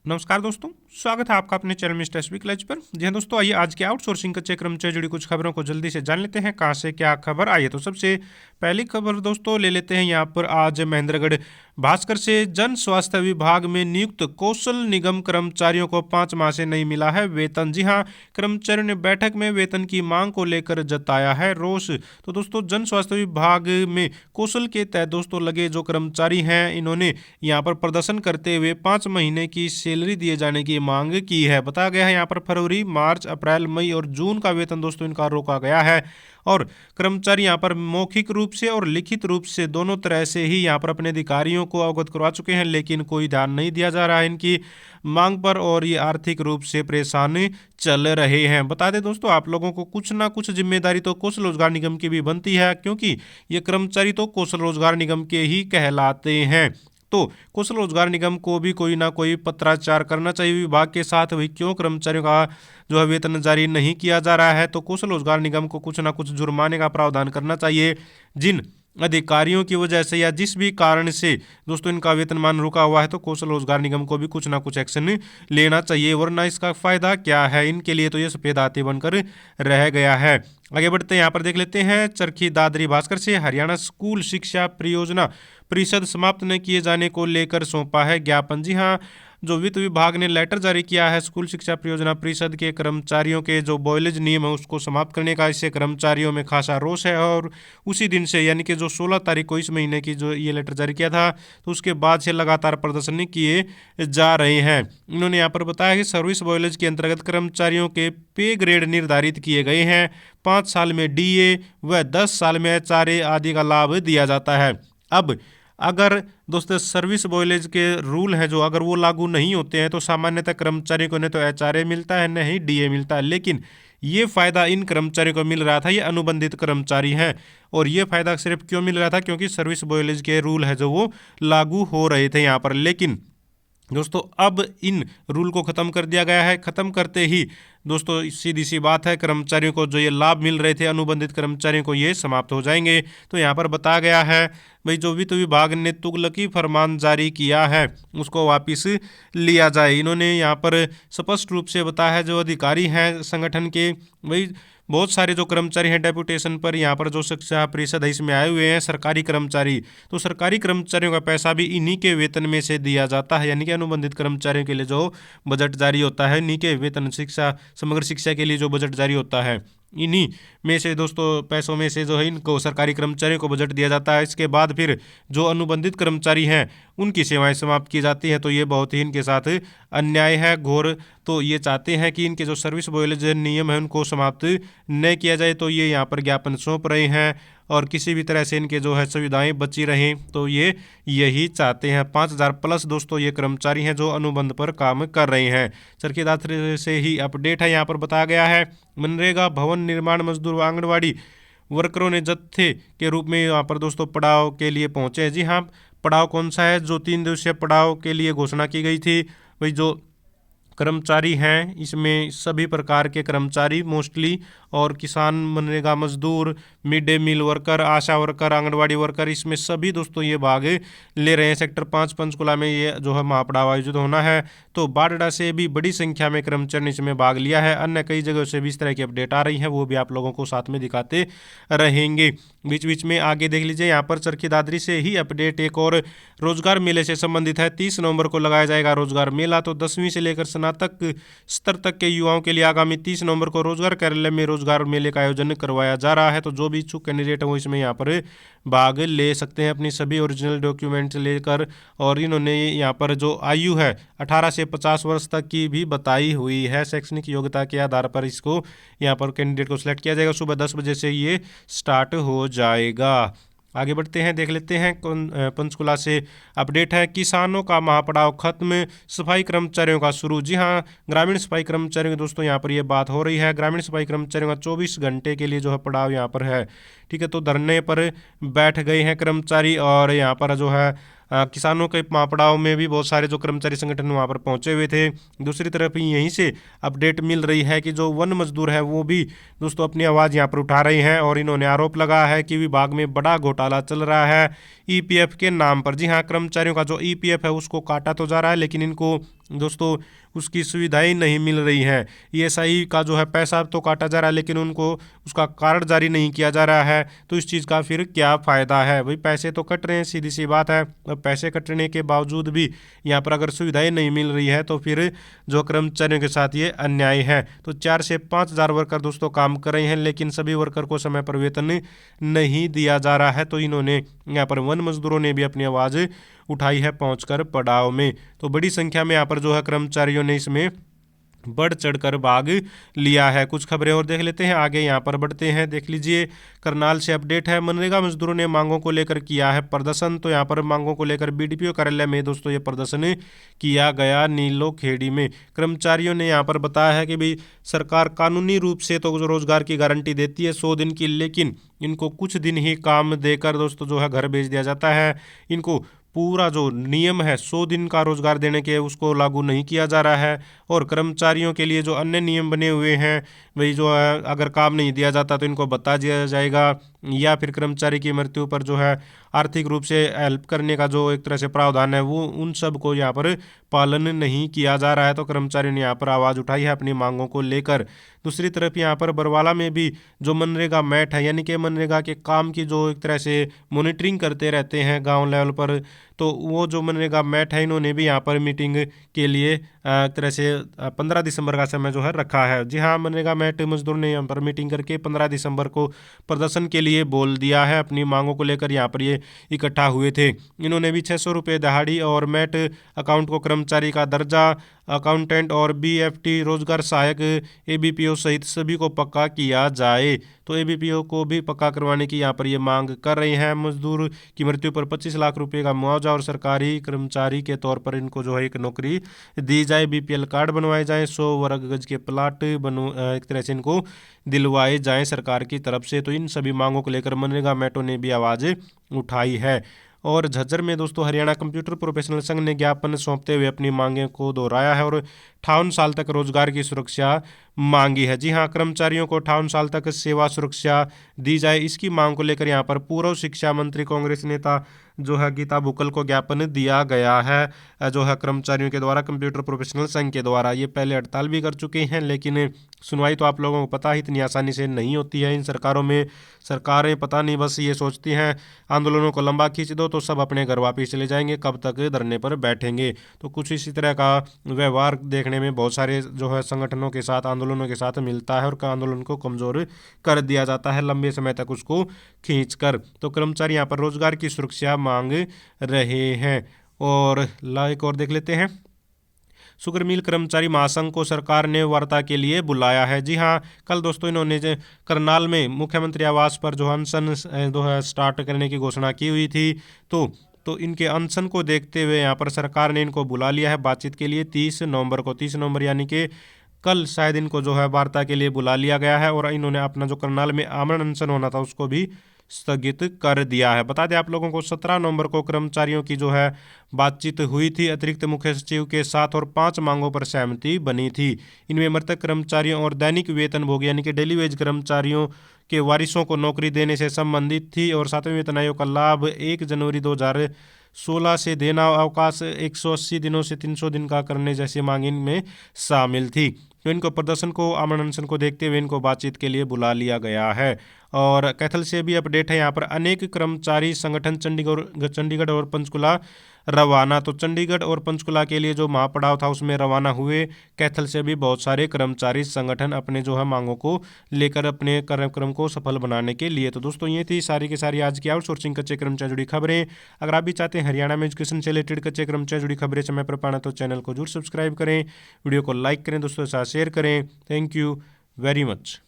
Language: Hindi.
नमस्कार दोस्तों, स्वागत है आपका अपने चैनल मिस्टर एसबी क्लच पर। जी हाँ दोस्तों, आइए आज के आउटसोर्सिंग कच्चे क्रम से जुड़ी कुछ खबरों को जल्दी से जान लेते हैं कहाँ से क्या खबर आई है। तो सबसे पहली खबर दोस्तों ले लेते हैं यहाँ पर आज महेंद्रगढ़ भास्कर से। जन स्वास्थ्य विभाग में नियुक्त कौशल निगम कर्मचारियों को 5 माह से नहीं मिला है वेतन। जी हाँ, कर्मचारियों ने बैठक में वेतन की मांग को लेकर जताया है रोष। तो दोस्तों जन स्वास्थ्य विभाग में कौशल के तहत दोस्तों लगे जो कर्मचारी हैं, इन्होंने यहाँ पर प्रदर्शन करते हुए 5 महीने की सैलरी दिए जाने की मांग की है। बताया गया है यहाँ पर फरवरी, मार्च, अप्रैल, मई और जून का वेतन दोस्तों इनका रोका गया है और कर्मचारी यहाँ पर मौखिक रूप से और लिखित रूप से दोनों तरह से ही यहाँ पर अपने अधिकारियों को अवगत करवा चुके हैं, लेकिन कोई ध्यान नहीं दिया जा रहा है इनकी मांग पर और ये आर्थिक रूप से परेशान चल रहे हैं। बता दें दोस्तों आप लोगों को कुछ ना कुछ जिम्मेदारी तो कौशल रोजगार निगम की भी बनती है, क्योंकि ये कर्मचारी तो कौशल रोजगार निगम के ही कहलाते हैं। तो कौशल रोजगार निगम को भी कोई ना कोई पत्राचार करना चाहिए विभाग के साथ। वही क्यों कर्मचारियों का जो है वेतन जारी नहीं किया जा रहा है, तो कौशल रोजगार निगम को कुछ ना कुछ जुर्माने का प्रावधान करना चाहिए। जिन अधिकारियों की वजह से या जिस भी कारण से दोस्तों इनका वेतनमान रुका हुआ है, तो कौशल रोजगार निगम को भी कुछ ना कुछ एक्शन लेना चाहिए, वरना इसका फायदा क्या है इनके लिए, तो ये सफेद हाथी बनकर रह गया है। आगे बढ़ते हैं, यहाँ पर देख लेते हैं चरखी दादरी भास्कर से। हरियाणा स्कूल शिक्षा परियोजना परिषद समाप्त न किए जाने को लेकर सौंपा है ज्ञापन। जी हाँ, जो वित्त विभाग ने लेटर जारी किया है स्कूल शिक्षा परियोजना परिषद के कर्मचारियों के जो बॉयलेज नियम है उसको समाप्त करने का, इससे कर्मचारियों में खासा रोष है और उसी दिन से यानी कि जो 16 तारीख को इस महीने की जो ये लेटर जारी किया था, तो उसके बाद से लगातार प्रदर्शन किए जा रहे हैं। इन्होंने यहाँ पर बताया कि सर्विस बॉयलेज के अंतर्गत कर्मचारियों के पे ग्रेड निर्धारित किए गए हैं। 5 साल में डीए व 10 साल में एचआरए आदि का लाभ दिया जाता है। अब अगर दोस्तों सर्विस बॉयलेज के रूल हैं जो अगर वो लागू नहीं होते हैं, तो सामान्यतः कर्मचारी को न तो एचआरए मिलता है न ही डीए मिलता है, लेकिन ये फायदा इन कर्मचारियों को मिल रहा था, ये अनुबंधित कर्मचारी हैं। और ये फायदा सिर्फ क्यों मिल रहा था, क्योंकि सर्विस बॉयलेज के रूल है जो वो लागू हो रहे थे यहाँ पर। लेकिन दोस्तों अब इन रूल को ख़त्म कर दिया गया है। ख़त्म करते ही दोस्तों सीधी सी बात है, कर्मचारियों को जो ये लाभ मिल रहे थे अनुबंधित कर्मचारियों को, ये समाप्त हो जाएंगे। तो यहाँ पर बताया गया है भाई जो वित्त विभाग ने तुगलकी फरमान जारी किया है उसको वापस लिया जाए। इन्होंने यहाँ पर स्पष्ट रूप से बताया है जो अधिकारी हैं संगठन के, भाई बहुत सारे जो कर्मचारी हैं डेपुटेशन पर यहाँ पर जो शिक्षा परिषद है इसमें आए हुए हैं सरकारी कर्मचारी, तो सरकारी कर्मचारियों का पैसा भी इन्हीं के वेतन में से दिया जाता है। यानी कि अनुबंधित कर्मचारियों के लिए जो बजट जारी होता है, इन्हीं के वेतन शिक्षा समग्र शिक्षा के लिए जो बजट जारी होता है, इन्हीं में से दोस्तों पैसों में से जो है इनको सरकारी कर्मचारियों को बजट दिया जाता है। इसके बाद फिर जो अनुबंधित कर्मचारी हैं उनकी सेवाएं समाप्त की जाती हैं। तो ये बहुत ही इनके साथ अन्याय है घोर। तो ये चाहते हैं कि इनके जो सर्विस बॉयलेज नियम है उनको समाप्त न किया जाए, तो ये यहाँ पर ज्ञापन सौंप रहे हैं और किसी भी तरह से इनके जो है सुविधाएं बची रहें, तो ये यही चाहते हैं। 5,000 प्लस दोस्तों ये कर्मचारी हैं जो अनुबंध पर काम कर रहे हैं। चरखी दादरी से ही अपडेट है, यहाँ पर बताया गया है मनरेगा भवन निर्माण मजदूर व आंगनबाड़ी वर्करों ने जत्थे के रूप में यहाँ पर दोस्तों पड़ाव के लिए पहुंचे। जी हाँ, पड़ाव कौन सा है, जो 3 दिवसीय पड़ाव के लिए घोषणा की गई थी। भाई जो कर्मचारी हैं इसमें सभी प्रकार के कर्मचारी मोस्टली, और किसान, मनरेगा मजदूर, मिड डे मील वर्कर, आशा वर्कर, आंगनवाड़ी वर्कर, इसमें सभी दोस्तों ये भाग ले रहे हैं। सेक्टर 5 पंचकुला में ये जो है महापड़ाव आयोजित होना है। तो बारडा से भी बड़ी संख्या में कर्मचारी ने इसमें भाग लिया है। अन्य कई जगहों से भी इस तरह की अपडेट आ रही है, वो भी आप लोगों को साथ में दिखाते रहेंगे। बीच बीच में आगे देख लीजिए, यहाँ पर चरखी दादरी से ही अपडेट एक और रोजगार मेले से संबंधित है। 30 नवंबर को लगाया जाएगा रोजगार मेला। तो 10वीं से लेकर स्नातक स्तर तक के युवाओं के लिए आगामी 30 नवंबर को रोजगार कार्यालय में रोजगार मेले का आयोजन करवाया जा रहा है। तो जो भी इच्छुक कैंडिडेट है वो इसमें यहाँ पर भाग ले सकते हैं अपनी सभी ओरिजिनल डॉक्यूमेंट्स लेकर। और इन्होंने यहाँ पर जो आयु है 18 से 50 वर्ष तक की भी बताई हुई है। शैक्षणिक योग्यता के आधार पर इसको यहाँ पर कैंडिडेट को सिलेक्ट किया जाएगा। सुबह 10 बजे से ये स्टार्ट हो जाएगा। आगे बढ़ते हैं, देख लेते हैं पंचकुला से अपडेट है किसानों का महापड़ाव खत्म, सफाई कर्मचारियों का शुरू। जी हाँ, ग्रामीण सफाई कर्मचारियों की दोस्तों यहाँ पर ये बात हो रही है। ग्रामीण सफाई कर्मचारियों का 24 घंटे के लिए जो है पड़ाव यहाँ पर है। ठीक है, तो धरने पर बैठ गए हैं कर्मचारी और यहाँ पर जो है किसानों के महापड़ाव में भी बहुत सारे जो कर्मचारी संगठन वहाँ पर पहुँचे हुए थे। दूसरी तरफ यहीं से अपडेट मिल रही है कि जो वन मजदूर है वो भी दोस्तों अपनी आवाज़ यहाँ पर उठा रहे हैं और इन्होंने आरोप लगाया है कि विभाग में बड़ा घोटाला चल रहा है ईपीएफ के नाम पर। जी हाँ, कर्मचारियों का जो ईपीएफ है उसको काटा तो जा रहा है, लेकिन इनको दोस्तों उसकी सुविधाएं नहीं मिल रही है। ईएसआई का जो है पैसा तो काटा जा रहा है, लेकिन उनको उसका कार्ड जारी नहीं किया जा रहा है। तो इस चीज़ का फिर क्या फ़ायदा है भाई? पैसे तो कट रहे हैं, सीधी सी बात है। अब पैसे कटने के बावजूद भी यहाँ पर अगर सुविधाएं नहीं मिल रही है तो फिर जो कर्मचारियों के साथ ये अन्याय है। तो 4 से 5 हज़ार वर्कर दोस्तों काम कर रहे हैं, लेकिन सभी वर्कर को समय पर वेतन नहीं दिया जा रहा है। तो इन्होंने यहाँ पर वन मजदूरों ने भी अपनी आवाज़ उठाई है पहुंचकर पड़ाव में। तो बड़ी संख्या में यहाँ पर जो है कर्मचारियों ने इसमें बढ़ चढ़कर भाग लिया है। कुछ खबरें और देख लेते हैं, आगे यहाँ पर बढ़ते हैं। देख लीजिए, करनाल से अपडेट है। मनरेगा मजदूरों ने मांगों को लेकर किया है प्रदर्शन। तो यहाँ पर मांगों को लेकर बीडीपीओ कार्यालय में दोस्तों ये प्रदर्शन किया गया नीलो खेड़ी में। कर्मचारियों ने यहाँ पर बताया है कि भाई सरकार कानूनी रूप से तो रोजगार की गारंटी देती है 100 दिन की, लेकिन इनको कुछ दिन ही काम देकर दोस्तों जो है घर भेज दिया जाता है। इनको पूरा जो नियम है 100 दिन का रोजगार देने के उसको लागू नहीं किया जा रहा है। और कर्मचारियों के लिए जो अन्य नियम बने हुए हैं वही जो है, अगर काम नहीं दिया जाता तो इनको बता दिया जाएगा, या फिर कर्मचारी की मृत्यु पर जो है आर्थिक रूप से हेल्प करने का जो एक तरह से प्रावधान है वो उन सब को यहाँ पर पालन नहीं किया जा रहा है। तो कर्मचारियों ने यहाँ पर आवाज़ उठाई है अपनी मांगों को लेकर। दूसरी तरफ यहाँ पर बरवाला में भी जो मनरेगा मैट है, यानी कि मनरेगा के काम की जो एक तरह से मॉनिटरिंग करते रहते हैं गांव लेवल पर, तो वो जो मनरेगा मैट है इन्होंने भी यहाँ पर मीटिंग के लिए एक तरह से 15 दिसंबर का समय जो है रखा है। जी हाँ, मनरेगा मैट मजदूर ने यहाँ पर मीटिंग करके 15 दिसंबर को प्रदर्शन के लिए बोल दिया है। अपनी मांगों को लेकर यहाँ पर ये इकट्ठा हुए थे। इन्होंने भी 600 रुपये दिहाड़ी और मैट अकाउंट को कर्मचारी का दर्जा, अकाउंटेंट और बीएफटी रोजगार सहायक एबीपीओ सहित सभी को पक्का किया जाए। तो एबीपीओ को भी पक्का करवाने की यहाँ पर ये मांग कर रहे हैं। मजदूर की मृत्यु पर 25 लाख रुपए का मुआवजा और सरकारी कर्मचारी के तौर पर इनको जो है एक नौकरी दी जाए, बीपीएल कार्ड बनवाए जाएं, 100 वर्ग गज के प्लाट एक तरह से इनको दिलवाए जाएं सरकार की तरफ से। तो इन सभी मांगों को लेकर मनरेगा मैटों ने भी आवाज़ उठाई है। और झज्जर में दोस्तों हरियाणा कंप्यूटर प्रोफेशनल संघ ने ज्ञापन सौंपते हुए अपनी मांगें को दोहराया है और 58 साल तक रोजगार की सुरक्षा मांगी है। जी हाँ, कर्मचारियों को 58 साल तक सेवा सुरक्षा दी जाए, इसकी मांग को लेकर यहाँ पर पूर्व शिक्षा मंत्री कांग्रेस नेता जो है गीता बुकल को ज्ञापन दिया गया है जो है कर्मचारियों के द्वारा कंप्यूटर प्रोफेशनल संघ के द्वारा। ये पहले हड़ताल भी कर चुके हैं, लेकिन सुनवाई तो आप लोगों को पता ही इतनी आसानी से नहीं होती है इन सरकारों में। सरकारें पता नहीं बस ये सोचती हैं आंदोलनों को लंबा खींच दो तो सब अपने घर वापस चले जाएंगे, कब तक धरने पर बैठेंगे। तो कुछ इसी तरह का व्यवहार देखने में बहुत सारे जो है संगठनों के साथ, आंदोलनों के साथ मिलता है और आंदोलन को कमज़ोर कर दिया जाता है लंबे समय तक उसको खींच कर। तो कर्मचारी यहाँ पर रोजगार की सुरक्षा मांग रहे हैं। और लाइक और देख लेते हैं, शुगर मिल कर्मचारी महासंघ को सरकार ने वार्ता के लिए बुलाया है। जी हाँ, कल दोस्तों इन्होंने करनाल में मुख्यमंत्री आवास पर जो अनशन जो है स्टार्ट करने की घोषणा की हुई थी। तो इनके अनशन को देखते हुए यहाँ पर सरकार ने इनको बुला लिया है बातचीत के लिए 30 नवंबर को। 30 नवंबर यानी कि कल शायद इनको जो है वार्ता के लिए बुला लिया गया है। और इन्होंने अपना जो करनाल में आमरण अनशन होना था उसको भी स्थगित कर दिया है। बता दें आप लोगों को 17 नवंबर को कर्मचारियों की जो है बातचीत हुई थी अतिरिक्त मुख्य सचिव के साथ और 5 मांगों पर सहमति बनी थी। इनमें मृतक कर्मचारियों और दैनिक वेतनभोगी यानी कि डेली वेज कर्मचारियों के वारिसों को नौकरी देने से संबंधित थी और 7वें वेतन आयोग का लाभ 1 जनवरी 2016 से देना, अवकाश 180 दिनों से 300 दिन का करने जैसी मांग इनमें शामिल थी। तो इनको प्रदर्शन को, आमरण अनशन को देखते हुए इनको बातचीत के लिए बुला लिया गया है। और कैथल से भी अपडेट है, यहाँ पर अनेक कर्मचारी संगठन चंडीगढ़ और पंचकुला रवाना। तो चंडीगढ़ और पंचकुला के लिए जो महापड़ाव था उसमें रवाना हुए। कैथल से भी बहुत सारे कर्मचारी संगठन अपने जो है मांगों को लेकर अपने कार्यक्रम को सफल बनाने के लिए। तो दोस्तों ये थी सारी की सारी आज की आउटसोर्सिंग कच्चे कर्मचारी जुड़ी खबरें। अगर आप भी चाहते हैं हरियाणा में एजुकेशन से रिलेटेड कच्चे कर्मचारी जुड़ी खबरें समय पर पाना तो चैनल को जरूर सब्सक्राइब करें, वीडियो को लाइक करें, दोस्तों के साथ शेयर करें। Thank you very much.